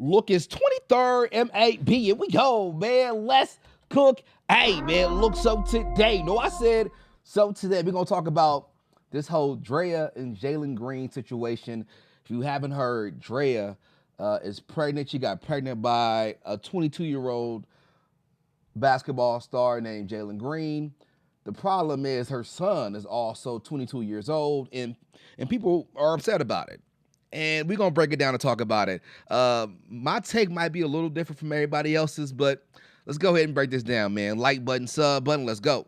Lucas 23rd MAB. Here we go, man. Let's cook. Hey, man, look, so today, no, I said, so today we're going to talk about this whole Draya and Jalen Green situation. If you haven't heard, Draya is pregnant. She got pregnant by a 22-year-old basketball star named Jalen Green. The problem is her son is also 22 years old, and people are upset about it. And we're going to break it down and talk about it. My take might be a little different from everybody else's, but let's go ahead and break this down, man. Like button, sub button, let's go.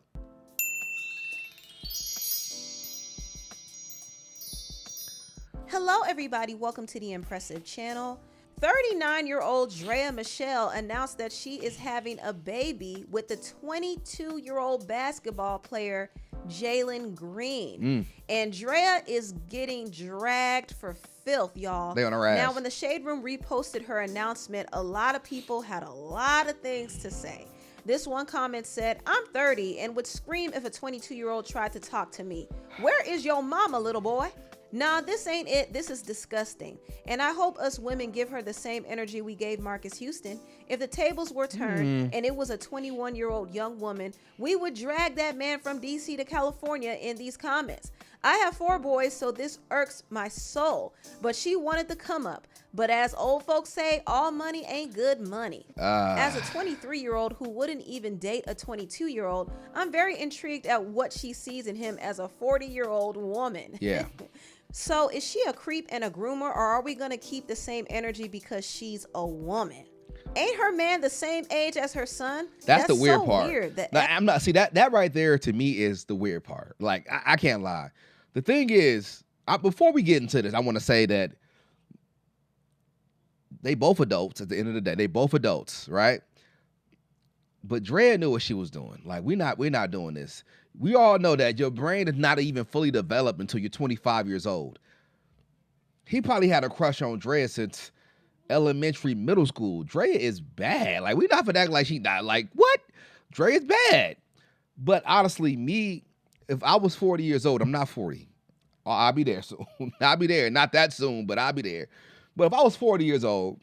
Hello, everybody. Welcome to the Impressive Channel. 39-year-old Draya Michele announced that she is having a baby with the 22-year-old basketball player Jalen Green. And Dreas is getting dragged for filth, y'all. They on her ass. Now, when the Shade Room reposted her announcement, a lot of people had a lot of things to say. This one comment said, "I'm 30 and would scream if a 22-year-old tried to talk to me. Where is your mama, little boy? Nah, this ain't it. This is disgusting. And I hope us women give her the same energy we gave Marcus Houston. If the tables were turned and it was a 21-year-old young woman, we would drag that man from DC to California in these comments. I have 4 boys, so this irks my soul. But she wanted to come up. But as old folks say, all money ain't good money." As a 23-year-old who wouldn't even date a 22-year-old, I'm very intrigued at what she sees in him as a 40-year-old woman. Yeah. So is she a creep and a groomer, or are we going to keep the same energy because she's a woman? Ain't her man the same age as her son? That's the weird so part. Weird. Now, I'm not, see, that right there to me is the weird part. Like, I can't lie. The thing is, before we get into this, I want to say that they both adults at the end of the day. They both adults, right? But Draya knew what she was doing. Like, we're not doing this. We all know that your brain is not even fully developed until you're 25 years old. He probably had a crush on Draya since elementary, middle school. Draya is bad. Like, we not for that like she not. Like, what? Draya is bad. But honestly, me, if I was 40 years old, I'm not 40. I'll be there soon. I'll be there. Not that soon, but I'll be there. But if I was 40 years old,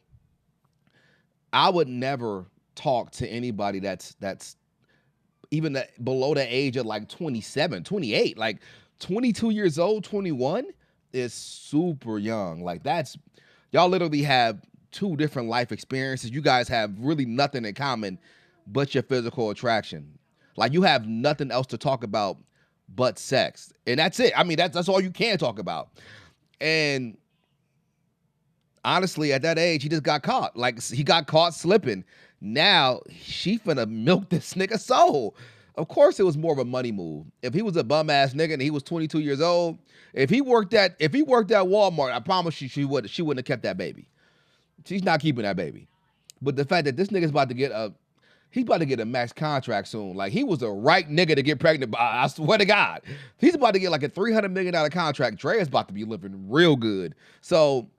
I would never talk to anybody that's even below the age of like 27, 28. Like 22 years old, 21 is super young. Like y'all literally have 2 different life experiences. You guys have really nothing in common but your physical attraction. Like you have nothing else to talk about but sex. And that's it. I mean, that's all you can talk about. And honestly, at that age, he just got caught. Like, he got caught slipping. Now, she finna milk this nigga's soul. Of course, it was more of a money move. If he was a bum-ass nigga and he was 22 years old, if he worked at Walmart, I promise you she wouldn't have kept that baby. She's not keeping that baby. But the fact that this nigga's about to get a max contract soon. Like, he was the right nigga to get pregnant by, I swear to God. He's about to get like a $300 million contract. Dre's about to be living real good. So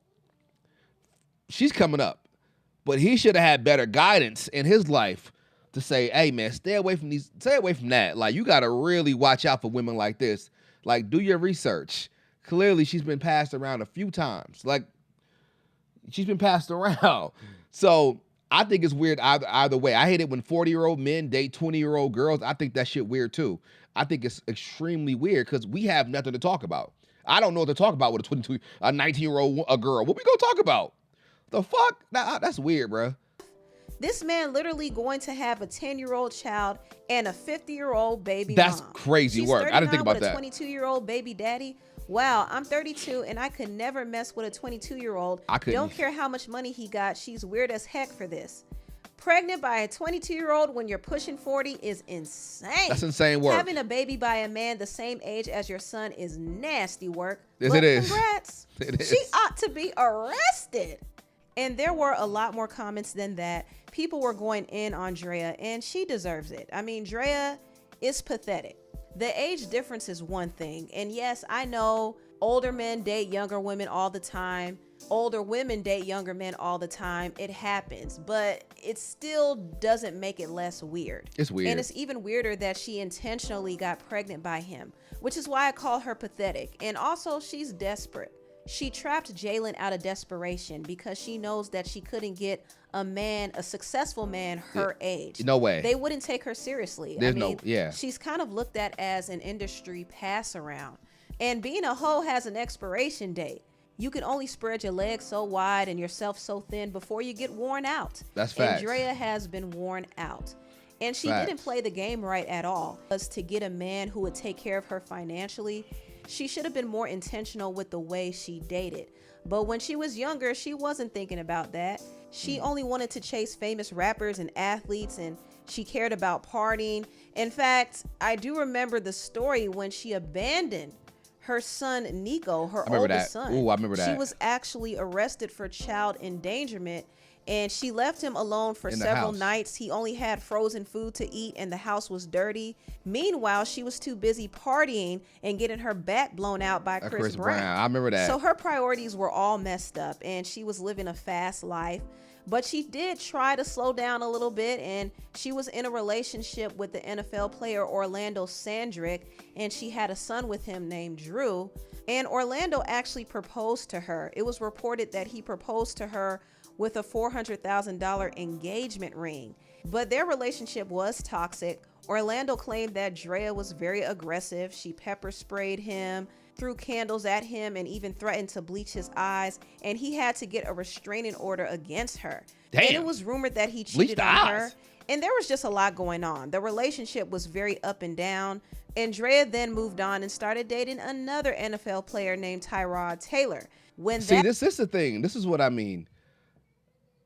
she's coming up, but he should have had better guidance in his life to say, "Hey man, stay away from that. Like, you gotta really watch out for women like this. Like, do your research." Clearly, she's been passed around a few times. Like, she's been passed around. So I think it's weird either way. I hate it when 40-year-old men date 20-year-old girls. I think that shit weird too. I think it's extremely weird because we have nothing to talk about. I don't know what to talk about with a 19-year-old girl. What we gonna talk about? The fuck? Nah, that's weird, bro. This man literally going to have a 10-year-old child and a 50-year-old baby That's mom. crazy work. I didn't think about that. She's 22-year-old baby daddy. Wow, I'm 32 and I could never mess with a 22-year-old. I couldn't. Don't care how much money he got. She's weird as heck for this. Pregnant by a 22-year-old when you're pushing 40 is insane. That's insane work. Having a baby by a man the same age as your son is nasty work. Yes, but it is. Congrats. It is. She ought to be arrested. And there were a lot more comments than that. People were going in on Draya, and she deserves it. I mean, Draya is pathetic. The age difference is one thing. And yes, I know older men date younger women all the time. Older women date younger men all the time. It happens, but it still doesn't make it less weird. It's weird. And it's even weirder that she intentionally got pregnant by him, which is why I call her pathetic. And also, she's desperate. She trapped Jalen out of desperation because she knows that she couldn't get a successful man her age. No way. They wouldn't take her seriously. There's yeah. She's kind of looked at as an industry pass around. And being a hoe has an expiration date. You can only spread your legs so wide and yourself so thin before you get worn out. That's facts. And Draya has been worn out. And she didn't play the game right at all. Was to get a man who would take care of her financially. She should have been more intentional with the way she dated. But when she was younger, she wasn't thinking about that. She only wanted to chase famous rappers and athletes, and she cared about partying. In fact, I do remember the story when she abandoned her son, Nico, her oldest son. Ooh, I remember that. She was actually arrested for child endangerment, and she left him alone for several nights. He only had frozen food to eat, and the house was dirty. Meanwhile, she was too busy partying and getting her back blown out by Chris Brown. I remember that. So her priorities were all messed up, and she was living a fast life. But she did try to slow down a little bit, and she was in a relationship with the NFL player Orlando Sandrick, and she had a son with him named Drew. And Orlando actually proposed to her. It was reported that he proposed to her with a $400,000 engagement ring. But their relationship was toxic. Orlando claimed that Draya was very aggressive. She pepper sprayed him, threw candles at him, and even threatened to bleach his eyes. And he had to get a restraining order against her. Damn. And it was rumored that he cheated on her. And there was just a lot going on. The relationship was very up and down. And Draya then moved on and started dating another NFL player named Tyrod Taylor. This is the thing. This is what I mean.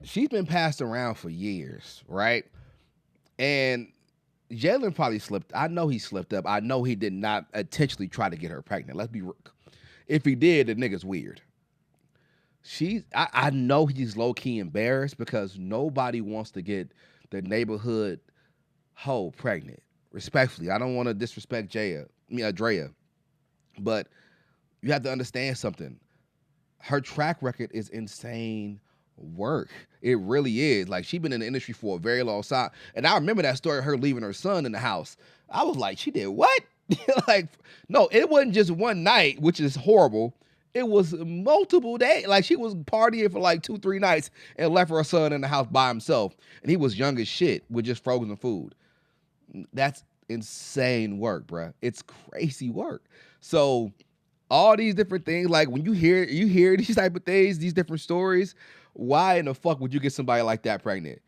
She's been passed around for years, right? And Jalen probably slipped. I know he slipped up. I know he did not intentionally try to get her pregnant. Let's be real. If he did, the nigga's weird. I know he's low-key embarrassed because nobody wants to get the neighborhood hoe pregnant. Respectfully, I don't want to disrespect Draya, but you have to understand something. Her track record is insane work. It really is. Like, she's been in the industry for a very long time. And I remember that story of her leaving her son in the house. I was like, she did what? Like, no, it wasn't just one night, which is horrible. It was multiple days. Like, she was partying for like 2-3 nights and left her son in the house by himself. And he was young as shit with just frozen food. That's insane work, bruh. It's crazy work. So all these different things, like when you hear these type of things, these different stories, why in the fuck would you get somebody like that pregnant?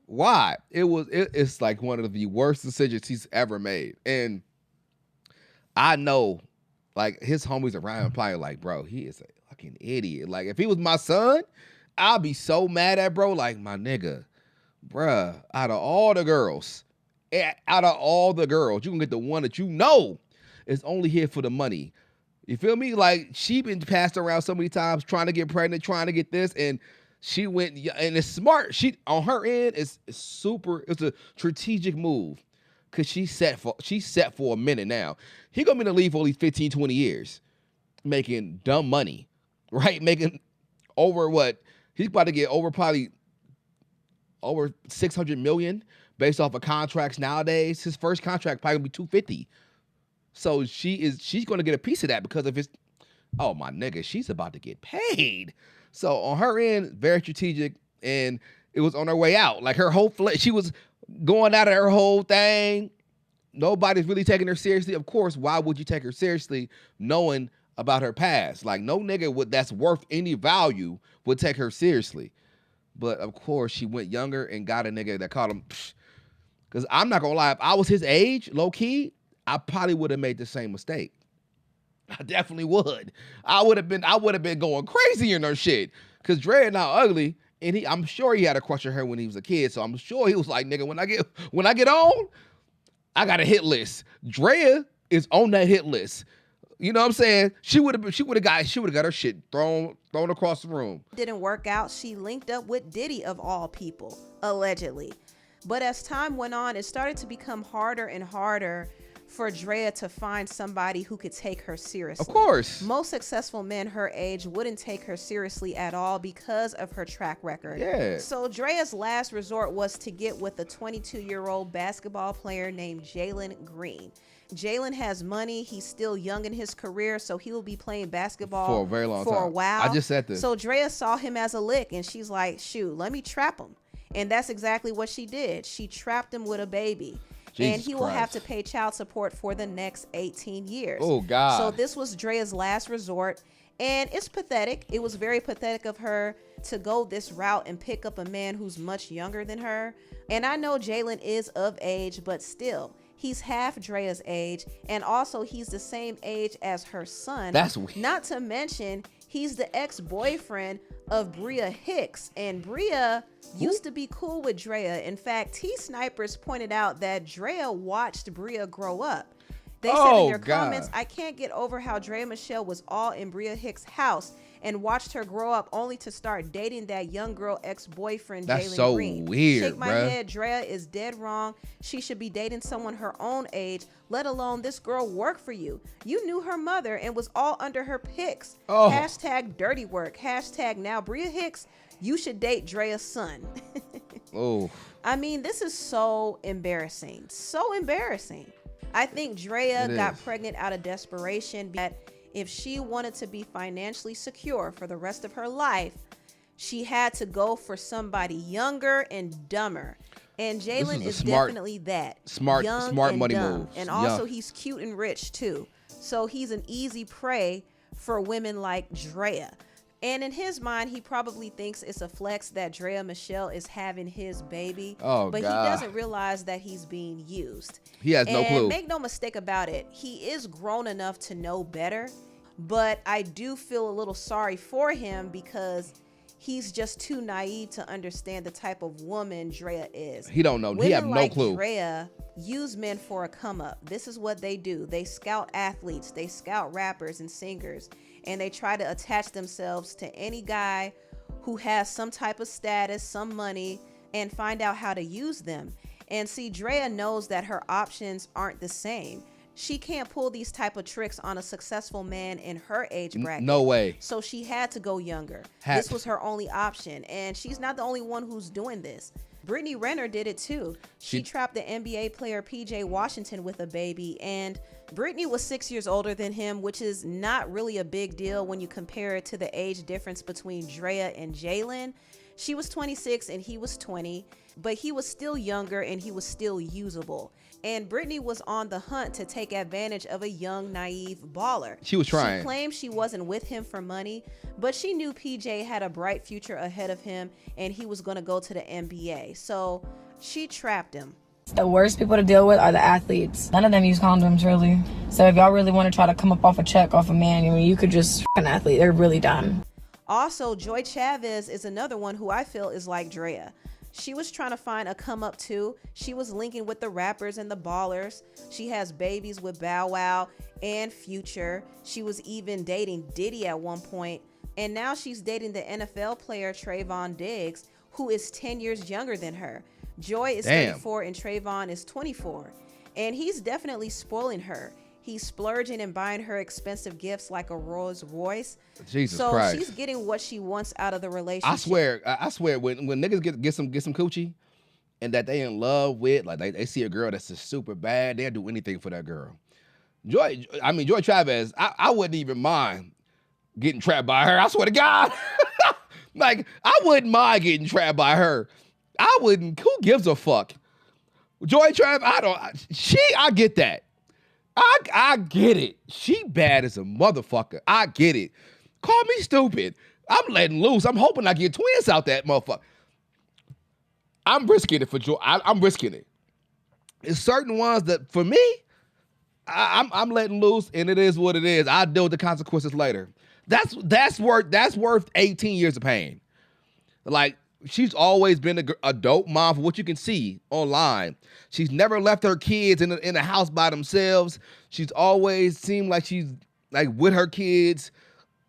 Why? It's like one of the worst decisions he's ever made. And I know, like, his homies around him probably like, bro, he is a fucking idiot. Like, if he was my son, I'd be so mad at bro. Like, my nigga, bruh, out of all the girls, you can get the one that you know is only here for the money. You feel me? Like, she been passed around so many times trying to get pregnant, trying to get this, and she went, and it's smart. She, on her end, it's a strategic move. Cause she's set for a minute now. He gonna be in the league for at least 15, 20 years, making dumb money, right? Making over what? He's about to get probably over $600 million based off of contracts nowadays. His first contract probably gonna be $250. So she's gonna get a piece of that because of his. Oh my nigga, she's about to get paid. So on her end, very strategic, and it was on her way out. Like, her whole she was going out of her whole thing. Nobody's really taking her seriously. Of course, why would you take her seriously knowing about her past? Like, no nigga that's worth any value would take her seriously. But of course, she went younger and got a nigga that called him. Because I'm not gonna lie, if I was his age, low key, I probably would have made the same mistake. I definitely would. I would have been going crazy in her shit. Because Draya not ugly. And I'm sure he had a crush on her when he was a kid. So I'm sure he was like, nigga, when I get on, I got a hit list. Draya is on that hit list. You know what I'm saying? She would have got her shit thrown across the room. Didn't work out. She linked up with Diddy, of all people, allegedly. But as time went on, it started to become harder and harder for Draya to find somebody who could take her seriously. Of course. Most successful men her age wouldn't take her seriously at all because of her track record. Yeah. So Draya's last resort was to get with a 22-year-old basketball player named Jalen Green. Jalen has money. He's still young in his career, so he will be playing basketball For a very long for a time. while. I just said this. So Drea saw him as a lick, and she's like, shoot, let me trap him. And that's exactly what she did. She trapped him with a baby. Jesus and he will have Christ. to pay child support for the next 18 years. Oh, God. So this was Drea's last resort. And it's pathetic. It was very pathetic of her to go this route and pick up a man who's much younger than her. And I know Jalen is of age, but still, he's half Drea's age. And also, he's the same age as her son. That's weird. Not to mention, he's the ex-boyfriend of Bria Hicks. And Bria used to be cool with Draya. In fact, T-Snipers pointed out that Draya watched Bria grow up. They said in their comments, I can't get over how Draya Michele was all in Bria Hicks' house and watched her grow up only to start dating that young girl ex-boyfriend, That's Jalen so Green. weird, Shake my bruh. head, Draya is dead wrong. She should be dating someone her own age, let alone this girl work for you. You knew her mother and was all under her pics. Oh. Hashtag dirty work. Hashtag now Bria Hicks, you should date Drea's son. Oh. I mean, this is so embarrassing. So embarrassing. I think Draya got pregnant out of desperation, that if she wanted to be financially secure for the rest of her life, she had to go for somebody younger and dumber. And Jalen is definitely that. Smart money dumb. move. And also he's cute and rich too. So he's an easy prey for women like Draya. And in his mind, he probably thinks it's a flex that Draya Michele is having his baby. Oh, but God. he doesn't realize that he's being used. He has no clue. And make no mistake about it, he is grown enough to know better. But I do feel a little sorry for him because he's just too naive to understand the type of woman Draya is. He don't know. He have no clue. Draya use men for a come up. This is what they do. They scout athletes, they scout rappers and singers, and they try to attach themselves to any guy who has some type of status, some money, and find out how to use them. And see, Draya knows that her options aren't the same. She can't pull these type of tricks on a successful man in her age bracket. No way. So she had to go younger. This was her only option. And she's not the only one who's doing this. Brittany Renner did it too. She trapped the NBA player PJ Washington with a baby. And Brittany was 6 years older than him, which is not really a big deal when you compare it to the age difference between Draya and Jalen. She was 26 and he was 20, but he was still younger and he was still usable. And Brittany was on the hunt to take advantage of a young, naive baller. She was trying. She claimed she wasn't with him for money, but she knew PJ had a bright future ahead of him and he was going to go to the NBA. So she trapped him. The worst people to deal with are the athletes. None of them use condoms, really. So if y'all really want to try to come up off a check off a man, I mean, you could just an athlete. They're really dumb. Also, Joy Chavez is another one who I feel is like Draya. She was trying to find a come up too. She was linking with the rappers and the ballers. She has babies with Bow Wow and Future. She was even dating Diddy at one point. And now she's dating the NFL player Trayvon Diggs, who is 10 years younger than her. Joy is 34 and Trayvon is 24. And he's definitely spoiling her. He's splurging and buying her expensive gifts like a Rolls Royce. Jesus so Christ. she's getting what she wants out of the relationship. I swear, when niggas get some coochie, and that they in love with, like they see a girl that's just super bad, they'll do anything for that girl. Joy Chavez, I wouldn't even mind getting trapped by her. I swear to God, like I wouldn't mind getting trapped by her. I wouldn't. Who gives a fuck? Joy Chavez, I get that. I get it. She bad as a motherfucker. I get it. Call me stupid. I'm letting loose. I'm hoping I get twins out that motherfucker. I'm risking it for Joy. I'm risking it. It's certain ones that, for me, I'm letting loose, and it is what it is. I'll deal with the consequences later. That's worth 18 years of pain. Like, she's always been a dope mom for what you can see online. She's never left her kids in a house by themselves. She's always seemed like she's like with her kids.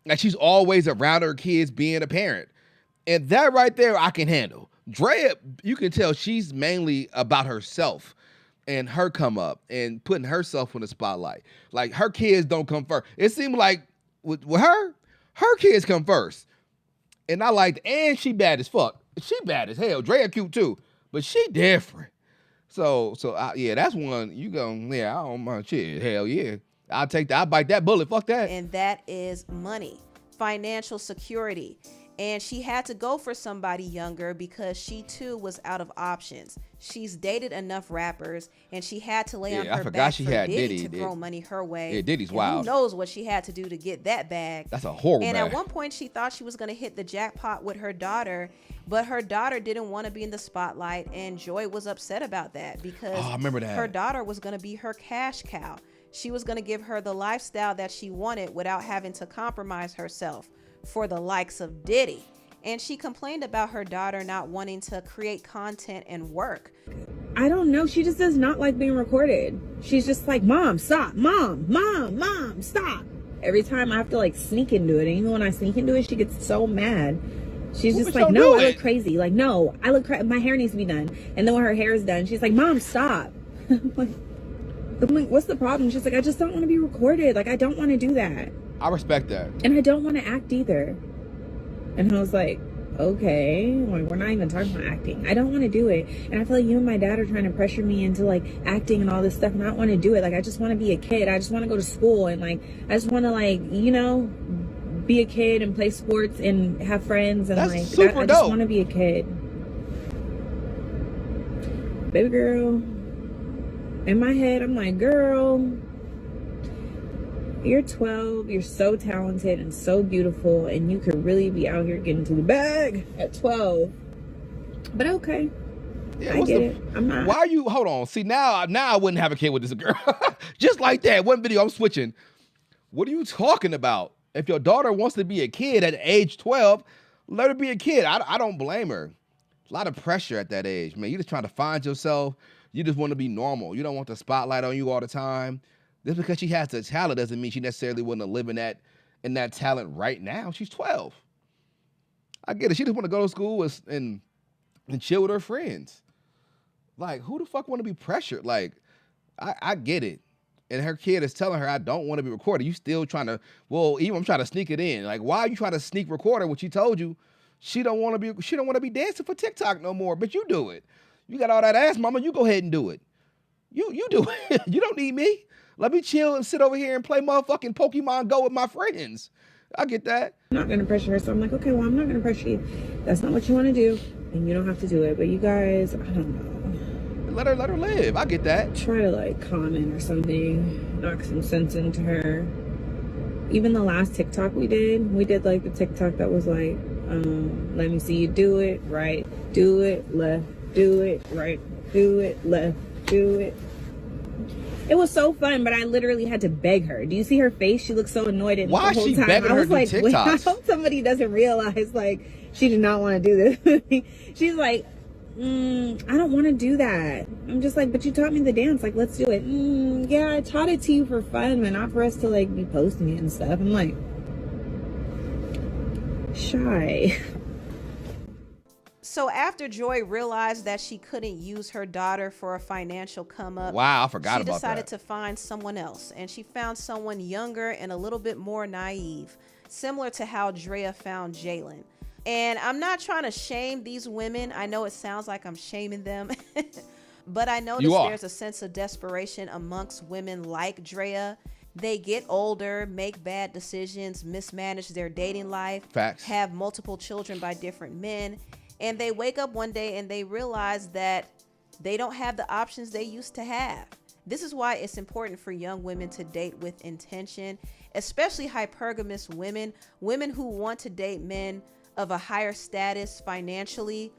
Like she's always around her kids being a parent. And that right there I can handle. Draya, you can tell she's mainly about herself and her come up and putting herself in the spotlight. Like her kids don't come first. It seemed like with her kids come first. And I liked, and she bad as fuck. She bad as hell. Draya cute too, but she different. Yeah, that's one you go. Yeah, I don't mind shit. Hell yeah, I'll take that. I'll bite that bullet. Fuck that. And that is money, financial security. And she had to go for somebody younger because she too was out of options. She's dated enough rappers, and she had to lay on her back for Diddy to throw money her way. Yeah, Diddy's wild. Who knows what she had to do to get that bag? That's a horrible And bag. at one point, she thought she was going to hit the jackpot with her daughter, but her daughter didn't want to be in the spotlight, and Joy was upset about that because I remember that. Her daughter was going to be her cash cow. She was going to give her the lifestyle that she wanted without having to compromise herself for the likes of Diddy. And she complained about her daughter not wanting to create content and work. I don't know. She just does not like being recorded. She's just like, Mom, stop. Mom, stop. Every time I have to like sneak into it. And even when I sneak into it, she gets so mad. She's just like, no, I look crazy. Like, no, I look crazy. My hair needs to be done. And then when her hair is done, she's like, Mom, stop. I'm like, what's the problem? She's like, I just don't want to be recorded. Like, I don't want to do that. I respect that. And I don't want to act either. And I was like, okay, like, we're not even talking about acting. I don't want to do it. And I feel like you and my dad are trying to pressure me into like acting and all this stuff. And I don't want to do it. Like, I just want to be a kid. I just want to go to school. And like, I just want to like, you know, be a kid and play sports and have friends. And that's like, super I dope. just want to be a kid. Baby girl. In my head, I'm like, girl, you're 12, you're so talented and so beautiful, and you could really be out here getting to the bag at 12. But okay. Yeah, I get it. I'm not. Why are you, hold on. See, now I wouldn't have a kid with this girl. Just like that. One video, I'm switching. What are you talking about? If your daughter wants to be a kid at age 12, let her be a kid. I don't blame her. A lot of pressure at that age, man. You're just trying to find yourself. You just want to be normal. You don't want the spotlight on you all the time. Just because she has the talent doesn't mean she necessarily wouldn't live in that talent right now. She's 12. I get it. She just want to go to school and chill with her friends. Like, who the fuck want to be pressured? Like, I get it. And her kid is telling her, I don't want to be recorded. You still trying to, even I'm trying to sneak it in. Like, why are you trying to sneak record her when she told you she don't want to be dancing for TikTok no more, but you do it. You got all that ass, mama. You go ahead and do it. You do it. You don't need me. Let me chill and sit over here and play motherfucking Pokemon Go with my friends. I get that. I'm not going to pressure her. So I'm like, okay, well, I'm not going to pressure you. That's not what you want to do. And you don't have to do it. But you guys, I don't know. Let her live. I get that. Try to like comment or something. Knock some sense into her. Even the last TikTok we did like the TikTok that was like, let me see you do it, right, do it, left, do it, right, do it, left, do it. It was so fun, but I literally had to beg her. Do you see her face? She looked so annoyed at me the whole time. Why is she begging her to do TikToks? Wait, I hope somebody doesn't realize, like, she did not want to do this. She's like, I don't want to do that. I'm just like, but you taught me the dance. Like, let's do it. Yeah, I taught it to you for fun, but not for us to, like, be posting it and stuff. I'm like, shy. So after Joy realized that she couldn't use her daughter for a financial come up, wow, I forgot about that. She decided to find someone else, and she found someone younger and a little bit more naive, similar to how Draya found Jalen. And I'm not trying to shame these women. I know it sounds like I'm shaming them, but I notice there's a sense of desperation amongst women like Draya. They get older, make bad decisions, mismanage their dating life, have multiple children by different men, and they wake up one day and they realize that they don't have the options they used to have. This is why it's important for young women to date with intention, especially hypergamous women, women who want to date men of a higher status financially.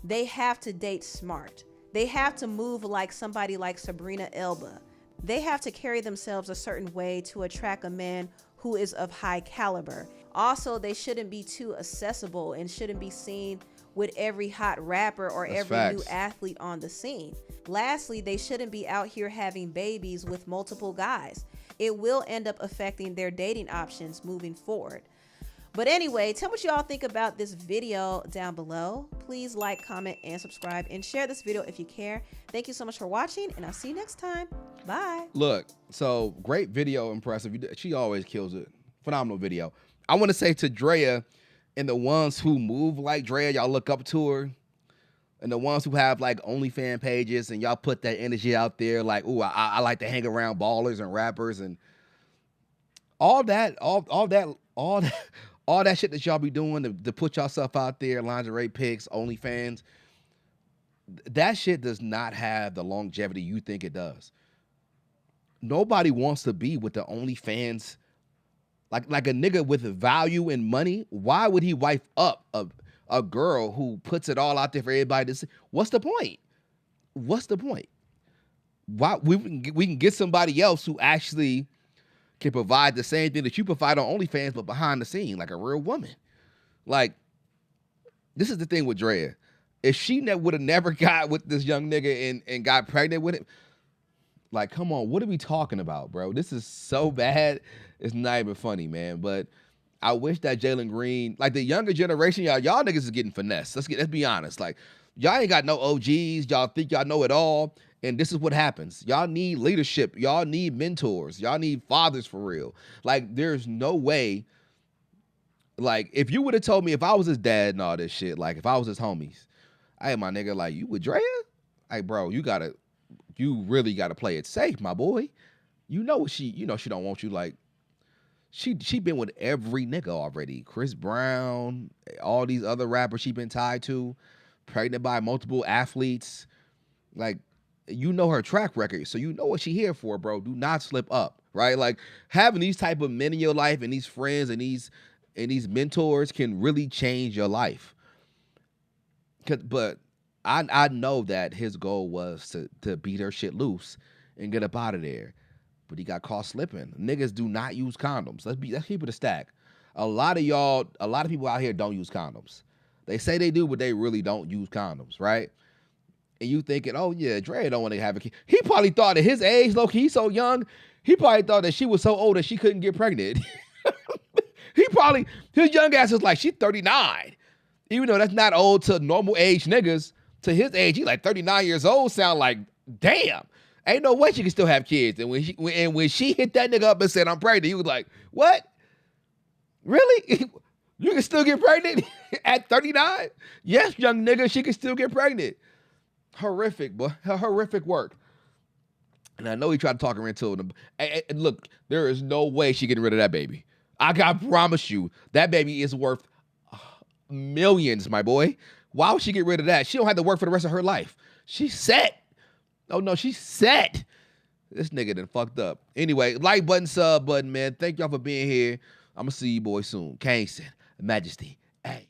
They have to date smart. They have to move like somebody like Sabrina Elba. They have to carry themselves a certain way to attract a man who is of high caliber. Also, they shouldn't be too accessible and shouldn't be seen with every hot rapper or every new athlete on the scene. Lastly, they shouldn't be out here having babies with multiple guys. It will end up affecting their dating options moving forward. But anyway, tell me what y'all think about this video down below. Please like, comment, and subscribe, and share this video if you care. Thank you so much for watching, and I'll see you next time. Bye. Look, so great video, impressive. She always kills it. Phenomenal video. I want to say to Draya and the ones who move like Draya, y'all look up to her. and the ones who have like OnlyFans pages and y'all put that energy out there like, ooh, I like to hang around ballers and rappers and all that shit that y'all be doing to put yourself out there, lingerie pics, OnlyFans, that shit does not have the longevity you think it does. Nobody wants to be with the OnlyFans. Like a nigga with value and money, why would he wife up a girl who puts it all out there for everybody to see? What's the point? What's the point? Why we can get somebody else who actually can provide the same thing that you provide on OnlyFans, but behind the scene, like a real woman. Like, this is the thing with Draya. If she would have never got with this young nigga and got pregnant with him, like, come on, what are we talking about, bro? This is so bad. It's not even funny, man. But I wish that Jalen Green, like the younger generation, y'all niggas is getting finessed. Let's be honest. Like, y'all ain't got no OGs. Y'all think y'all know it all. And this is what happens. Y'all need leadership. Y'all need mentors. Y'all need fathers for real. Like, there's no way. Like, if you would have told me if I was his dad and all this shit, like if I was his homies, hey, my nigga, like, you with Draya? Like, bro, you really gotta play it safe, my boy. You know she don't want you. Like, she been with every nigga already. Chris Brown, all these other rappers she been tied to, pregnant by multiple athletes. Like, you know her track record, so you know what she here for, bro. Do not slip up, right? Like, having these type of men in your life and these friends and these mentors can really change your life. But I know that his goal was to beat her shit loose and get up out of there. But he got caught slipping. Niggas do not use condoms. Let's keep it a stack. A lot of people out here don't use condoms. They say they do, but they really don't use condoms, right? And you thinking, oh yeah, Draya don't want to have a kid. He probably thought at his age, low key, he's so young, he probably thought that she was so old that she couldn't get pregnant. His young ass was like, she's 39. Even though that's not old to normal age niggas, to his age, he like 39 years old, sound like, damn, ain't no way she can still have kids. And when she hit that nigga up and said, I'm pregnant, he was like, what? Really? You can still get pregnant at 39? Yes, young nigga, she can still get pregnant. Horrific, boy. Horrific work. And I know he tried to talk her into it. And look, there is no way she getting rid of that baby. I promise you, that baby is worth millions, my boy. Why would she get rid of that? She don't have to work for the rest of her life. She's set. Oh no, she's set. This nigga done fucked up. Anyway, like button, sub button, man. Thank y'all for being here. I'm gonna see you boys soon. Kingston, Majesty. Hey.